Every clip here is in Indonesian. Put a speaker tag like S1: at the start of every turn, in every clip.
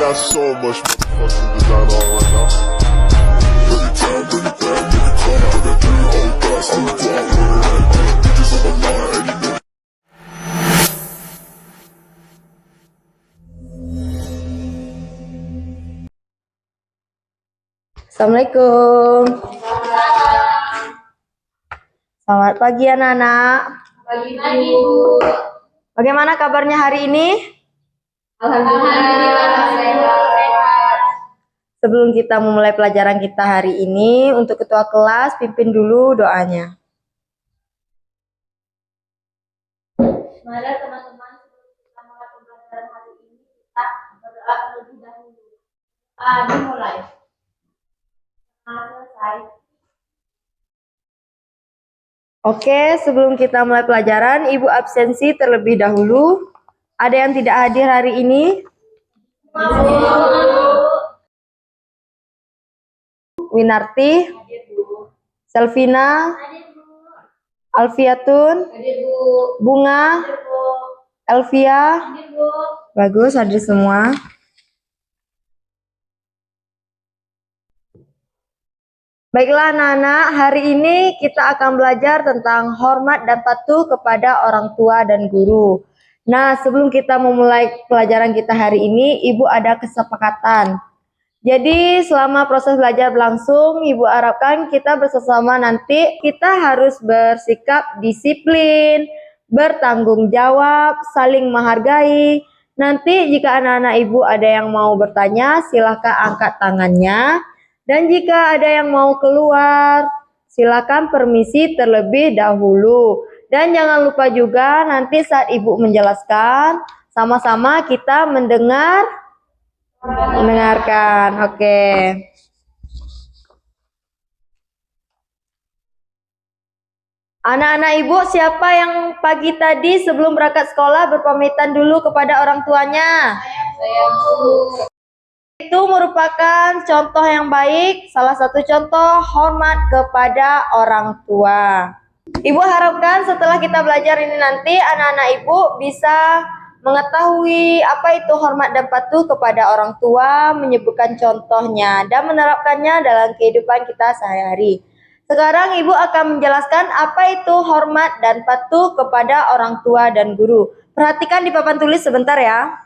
S1: got so much motherfucking design on right now. Every time, bring it back, make it come out. I got 3 old thoughts, I'm the guap with it. Bitches on my line, and you know.
S2: Assalamualaikum. Selamat pagi anak-anak.
S3: Pagi-pagi, Bu.
S2: Bagaimana kabarnya hari ini?
S3: Alhamdulillah sehat.
S2: Sebelum kita memulai pelajaran kita hari ini, untuk ketua kelas pimpin dulu doanya.
S3: Mari teman-teman, sebelum kita mulai pembelajaran hari ini, kita berdoa terlebih dahulu. Dimulai. Selesai.
S2: Oke, sebelum kita mulai pelajaran, Ibu absensi terlebih dahulu. Ada yang tidak hadir hari ini? Winarti, Selvina, Alfiatun, Bunga, Elvia. Bagus, hadir semua. Baiklah anak-anak, hari ini kita akan belajar tentang hormat dan patuh kepada orang tua dan guru. Nah, sebelum kita memulai pelajaran kita hari ini, Ibu ada kesepakatan. Jadi selama proses belajar berlangsung, Ibu harapkan kita bersama nanti kita harus bersikap disiplin, bertanggung jawab, saling menghargai. Nanti jika anak-anak Ibu ada yang mau bertanya, silakan angkat tangannya. Dan jika ada yang mau keluar, silakan permisi terlebih dahulu. Dan jangan lupa juga nanti saat Ibu menjelaskan, sama-sama kita mendengarkan. Oke. Anak-anak Ibu, siapa yang pagi tadi sebelum berangkat sekolah berpamitan dulu kepada orang tuanya?
S3: Saya, Bu.
S2: Itu merupakan contoh yang baik, salah satu contoh hormat kepada orang tua. Ibu harapkan setelah kita belajar ini nanti anak-anak Ibu bisa mengetahui apa itu hormat dan patuh kepada orang tua, menyebutkan contohnya dan menerapkannya dalam kehidupan kita sehari-hari. Sekarang Ibu akan menjelaskan apa itu hormat dan patuh kepada orang tua dan guru. Perhatikan di papan tulis sebentar ya.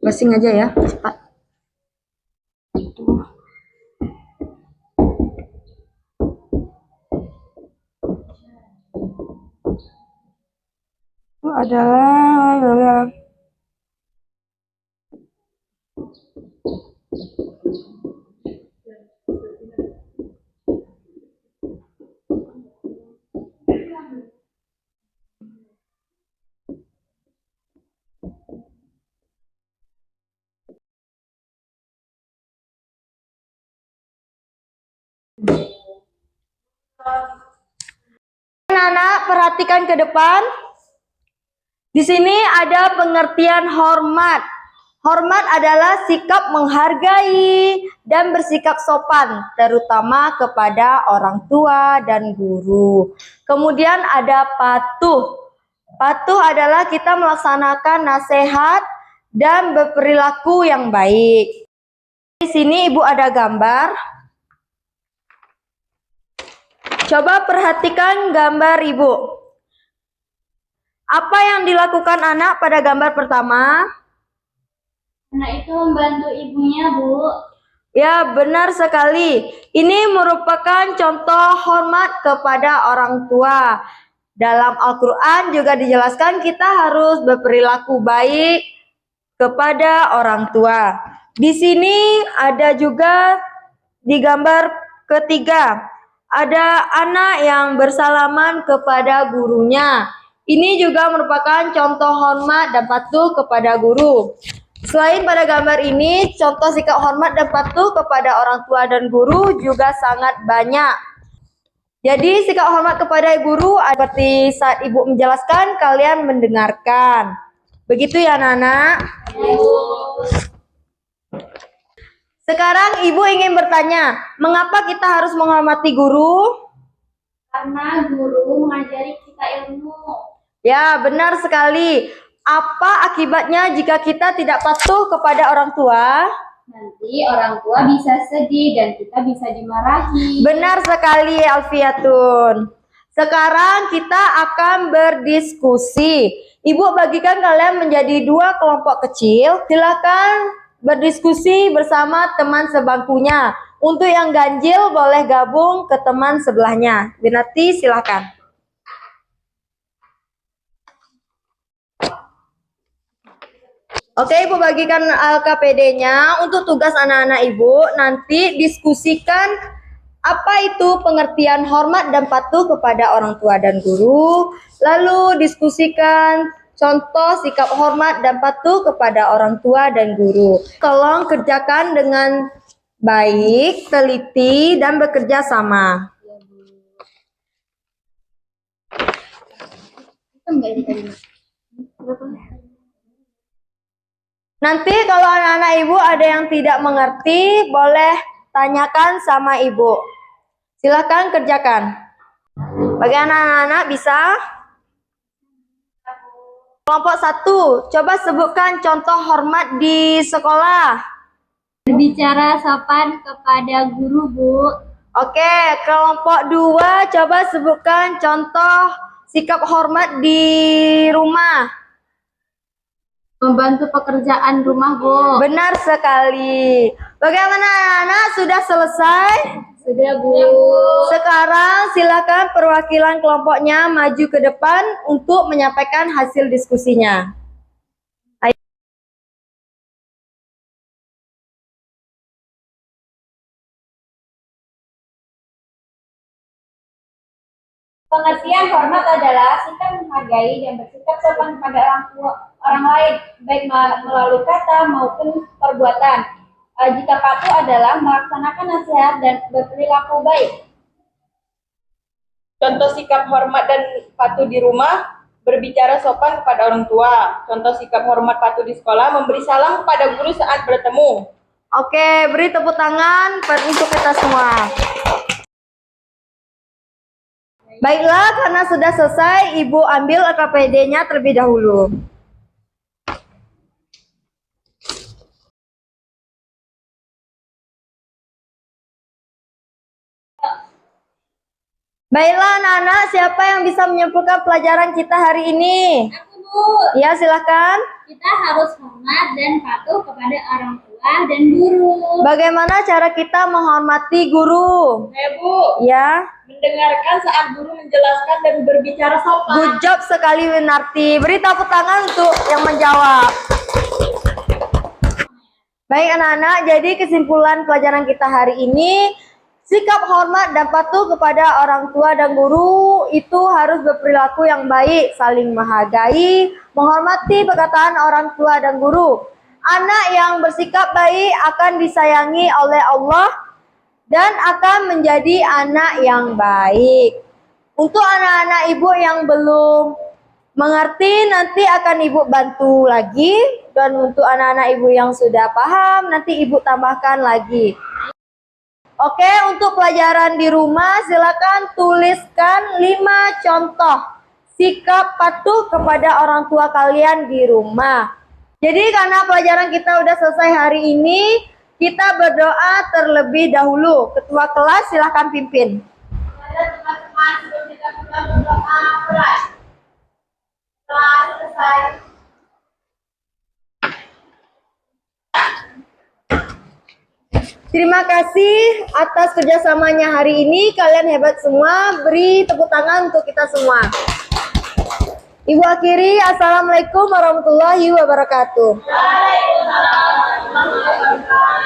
S2: Closing aja ya, cepat. Itu adalah anak-anak perhatikan ke depan. Di sini ada pengertian hormat. Hormat adalah sikap menghargai dan bersikap sopan, terutama kepada orang tua dan guru. Kemudian ada patuh. Patuh adalah kita melaksanakan nasihat dan berperilaku yang baik. Di sini Ibu ada gambar. Coba perhatikan gambar Ibu. Apa yang dilakukan anak pada gambar pertama?
S3: Anak itu membantu ibunya, Bu.
S2: Ya, benar sekali. Ini merupakan contoh hormat kepada orang tua. Dalam Al-Quran juga dijelaskan kita harus berperilaku baik kepada orang tua. Di sini ada juga di gambar ketiga, ada anak yang bersalaman kepada gurunya. Ini juga merupakan contoh hormat dan patuh kepada guru. Selain pada gambar ini, contoh sikap hormat dan patuh kepada orang tua dan guru juga sangat banyak. Jadi sikap hormat kepada guru seperti saat ibu menjelaskan, kalian mendengarkan. Begitu ya Nana? Sekarang ibu ingin bertanya, mengapa kita harus menghormati guru?
S3: Karena guru mengajari kita ilmu.
S2: Ya, benar sekali. Apa akibatnya jika kita tidak patuh kepada orang tua?
S3: Nanti orang tua bisa sedih dan kita bisa dimarahi.
S2: Benar sekali, Alfiatun. Sekarang kita akan berdiskusi. Ibu bagikan kalian menjadi 2 kelompok kecil. Silakan berdiskusi bersama teman sebangkunya. Untuk yang ganjil boleh gabung ke teman sebelahnya. Binati, silakan. Oke, ibu bagikan LKPD-nya untuk tugas anak-anak ibu. Nanti diskusikan apa itu pengertian hormat dan patuh kepada orang tua dan guru. Lalu diskusikan contoh sikap hormat dan patuh kepada orang tua dan guru. Tolong kerjakan dengan baik, teliti, dan bekerja sama. Nanti kalau anak-anak ibu ada yang tidak mengerti, boleh tanyakan sama ibu. Silakan kerjakan. Bagi anak-anak bisa? Kelompok 1, coba sebutkan contoh hormat di sekolah.
S3: Berbicara sopan kepada guru, Bu.
S2: Oke, kelompok 2, coba sebutkan contoh sikap hormat di rumah.
S3: Membantu pekerjaan rumah, Bu.
S2: Benar sekali. Bagaimana anak-anak, sudah selesai?
S3: Sudah, Bu.
S2: Sekarang silakan perwakilan kelompoknya maju ke depan untuk menyampaikan hasil diskusinya.
S3: Pengertian hormat adalah sikap menghargai dan bersikap sopan kepada orang lain, baik melalui kata maupun perbuatan. Jika patuh adalah melaksanakan nasihat dan berperilaku baik.
S4: Contoh sikap hormat dan patuh di rumah, berbicara sopan kepada orang tua. Contoh sikap hormat patuh di sekolah, memberi salam kepada guru saat bertemu.
S2: Oke, beri tepuk tangan untuk kita semua. Baiklah, karena sudah selesai, Ibu ambil LKPD-nya terlebih dahulu. Baiklah anak-anak, siapa yang bisa menyimpulkan pelajaran kita hari ini?
S3: Aku, Bu.
S2: Ya, silakan.
S3: Kita harus hormat dan patuh kepada orang tua dan guru.
S2: Bagaimana cara kita menghormati guru?
S4: Bu,
S2: Ya,
S4: mendengarkan saat guru menjelaskan dan berbicara sopan.
S2: good job sekali Winarti. Beri tepuk tangan untuk yang menjawab. Baik anak-anak, jadi kesimpulan pelajaran kita hari ini, sikap hormat dan patuh kepada orang tua dan guru itu harus berperilaku yang baik, saling menghargai, menghormati perkataan orang tua dan guru. Anak yang bersikap baik akan disayangi oleh Allah dan akan menjadi anak yang baik. Untuk anak-anak ibu yang belum mengerti, nanti akan ibu bantu lagi. Dan untuk anak-anak ibu yang sudah paham, nanti ibu tambahkan lagi. Oke, untuk pelajaran di rumah, silakan tuliskan 5 contoh sikap patuh kepada orang tua kalian di rumah. Jadi karena pelajaran kita udah selesai hari ini, kita berdoa terlebih dahulu. Ketua kelas silakan pimpin.
S3: Teman-teman, sebelum kita berdoa, setelah selesai
S2: Terima kasih atas kerjasamanya hari ini. Kalian hebat semua. Beri tepuk tangan untuk kita semua. Ibu akhiri, Assalamualaikum warahmatullahi wabarakatuh.
S3: Waalaikumsalam warahmatullahi wabarakatuh.